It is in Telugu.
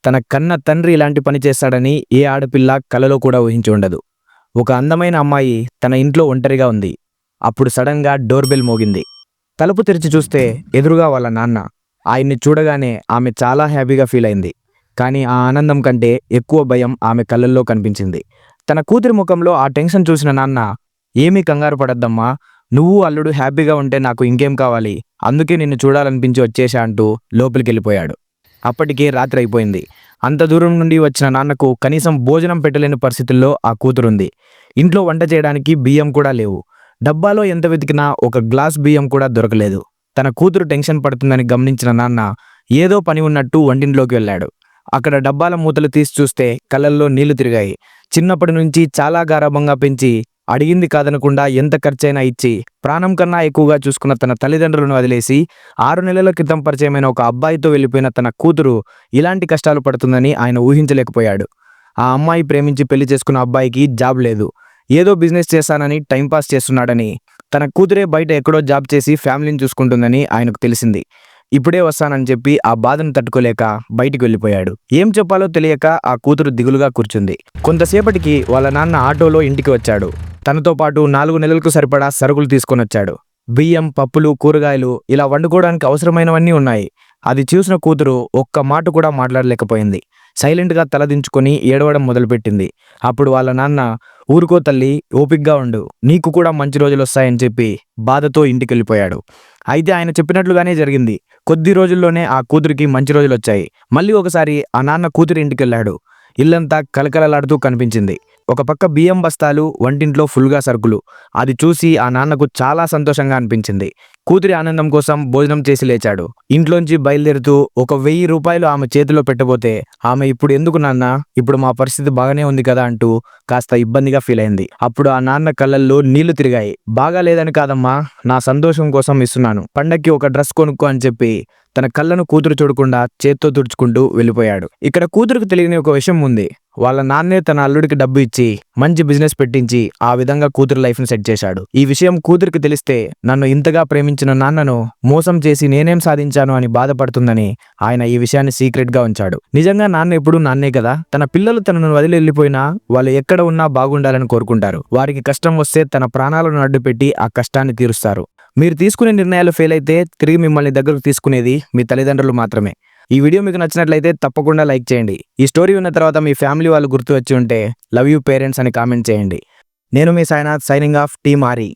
తన కన్న తండ్రి ఇలాంటి పని చేస్తాడని ఏ ఆడపిల్ల కలలో కూడా ఊహించి ఉండదు. ఒక అందమైన అమ్మాయి తన ఇంట్లో ఒంటరిగా ఉంది. అప్పుడు సడన్గా డోర్ బెల్ మోగింది. తలుపు తెరిచి చూస్తే ఎదురుగా వాళ్ళ నాన్న. ఆయన్ని చూడగానే ఆమె చాలా హ్యాపీగా ఫీల్ అయింది. కానీ ఆ ఆనందం కంటే ఎక్కువ భయం ఆమె కళ్ళల్లో కనిపించింది. తన కూతురి ముఖంలో ఆ టెన్షన్ చూసిన నాన్న, "ఏమీ కంగారు పడద్దమ్మా, నువ్వు అల్లుడు హ్యాపీగా ఉంటే నాకు ఇంకేం కావాలి, అందుకే నిన్ను చూడాలనిపించి వచ్చేశా" అంటూ లోపలికెళ్ళిపోయాడు. అప్పటికే రాత్రి అయిపోయింది. అంత దూరం నుండి వచ్చిన నాన్నకు కనీసం భోజనం పెట్టలేని పరిస్థితుల్లో ఆ కూతురుంది. ఇంట్లో వంట చేయడానికి బియ్యం కూడా లేవు. డబ్బాలో ఎంత వెతికినా ఒక గ్లాస్ బియ్యం కూడా దొరకలేదు. తన కూతురు టెన్షన్ పడుతుందని గమనించిన నాన్న ఏదో పని ఉన్నట్టు వంటింట్లోకి వెళ్ళాడు. అక్కడ డబ్బాల మూతలు తీసి చూస్తే కళ్ళల్లో నీళ్లు తిరిగాయి. చిన్నప్పటి నుంచి చాలా గారాబంగా పెంచి, అడిగింది కాదనకుండా ఎంత ఖర్చైనా ఇచ్చి, ప్రాణం కన్నా ఎక్కువగా చూసుకున్న తన తల్లిదండ్రులను వదిలేసి 6 నెలల క్రితం పరిచయమైన ఒక అబ్బాయితో వెళ్ళిపోయిన తన కూతురు ఇలాంటి కష్టాలు పడుతుందని ఆయన ఊహించలేకపోయాడు. ఆ అమ్మాయి ప్రేమించి పెళ్లి చేసుకున్న అబ్బాయికి జాబ్ లేదు. ఏదో బిజినెస్ చేస్తానని టైంపాస్ చేస్తున్నాడని, తన కూతురే బయట ఎక్కడో జాబ్ చేసి ఫ్యామిలీని చూసుకుంటుందని ఆయనకు తెలిసింది. ఇప్పుడే వస్తానని చెప్పి ఆ బాధను తట్టుకోలేక బయటికి వెళ్ళిపోయాడు. ఏం చెప్పాలో తెలియక ఆ కూతురు దిగులుగా కూర్చుంది. కొంతసేపటికి వాళ్ళ నాన్న ఆటోలో ఇంటికి వచ్చాడు. తనతో పాటు 4 నెలలకు సరిపడా సరుకులు తీసుకొని వచ్చాడు. బియ్యం, పప్పులు, కూరగాయలు, ఇలా వండుకోవడానికి అవసరమైనవన్నీ ఉన్నాయి. అది చూసిన కూతురు ఒక్క మాట కూడా మాట్లాడలేకపోయింది. సైలెంట్గా తలదించుకొని ఏడవడం మొదలుపెట్టింది. అప్పుడు వాళ్ళ నాన్న, "ఊరుకో తల్లి, ఓపిగ్గా ఉండు, నీకు కూడా మంచి రోజులు వస్తాయని" చెప్పి బాధతో ఇంటికెళ్ళిపోయాడు. అయితే ఆయన చెప్పినట్లుగానే జరిగింది. కొద్ది రోజుల్లోనే ఆ కూతురికి మంచి రోజులొచ్చాయి. మళ్ళీ ఒకసారి ఆ నాన్న కూతురి ఇంటికెళ్ళాడు. ఇల్లంతా కలకలలాడుతూ కనిపించింది. ఒక పక్క బియ్యం బస్తాలు, వంటింట్లో ఫుల్గా సరుకులు. అది చూసి ఆ నాన్నకు చాలా సంతోషంగా అనిపించింది. కూతురి ఆనందం కోసం భోజనం చేసి లేచాడు. ఇంట్లోంచి బయలుదేరుతూ ఒక 1000 రూపాయలు ఆమె చేతిలో పెట్టబోతే, ఆమె, "ఇప్పుడు ఎందుకు నాన్న, ఇప్పుడు మా పరిస్థితి బాగానే ఉంది కదా" అంటూ కాస్త ఇబ్బందిగా ఫీల్ అయింది. అప్పుడు ఆ నాన్న కళ్ళల్లో నీళ్లు తిరిగాయి. "బాగా లేదని కాదమ్మా, నా సంతోషం కోసం ఇస్తున్నాను. పండక్కి ఒక డ్రెస్ కొనుక్కో" అని చెప్పి తన కళ్ళను కూతురు చూడకుండా చేత్తో తుడుచుకుంటూ వెళ్ళిపోయాడు. ఇక్కడ కూతురుకు తెలియని ఒక విషయం ఉంది. వాళ్ళ నాన్నే తన అల్లుడికి డబ్బు ఇచ్చి మంచి బిజినెస్ పెట్టించి ఆ విధంగా కూతురు లైఫ్ని సెట్ చేశాడు. ఈ విషయం కూతురికి తెలిస్తే నన్ను ఇంతగా ప్రేమించిన నాన్నను మోసం చేసి నేనేం సాధించాను అని బాధపడుతుందని ఆయన ఈ విషయాన్ని సీక్రెట్ గా ఉంచాడు. నిజంగా నాన్న ఎప్పుడూ నాన్నే కదా. తన పిల్లలు తనను వదిలి వెళ్ళిపోయినా వాళ్ళు ఎక్కడ ఉన్నా బాగుండాలని కోరుకుంటారు. వారికి కష్టం వస్తే తన ప్రాణాలను అడ్డుపెట్టి ఆ కష్టాన్ని తీరుస్తారు. మీరు తీసుకునే నిర్ణయాలు ఫెయిల్ అయితే తిరిగి మిమ్మల్ని దగ్గరకు తీసుకునేది మీ తల్లిదండ్రులు మాత్రమే. ఈ వీడియో మీకు నచ్చినట్లయితే తప్పకుండా లైక్ చేయండి. ఈ స్టోరీ విన్న తర్వాత మీ ఫ్యామిలీ వాళ్ళు గుర్తు వచ్చి ఉంటే "లవ్ యూ పేరెంట్స్" అని కామెంట్ చేయండి. నేను మీ సాయినాథ్, సైనింగ్ ఆఫ్, టీమ్ ఆరి.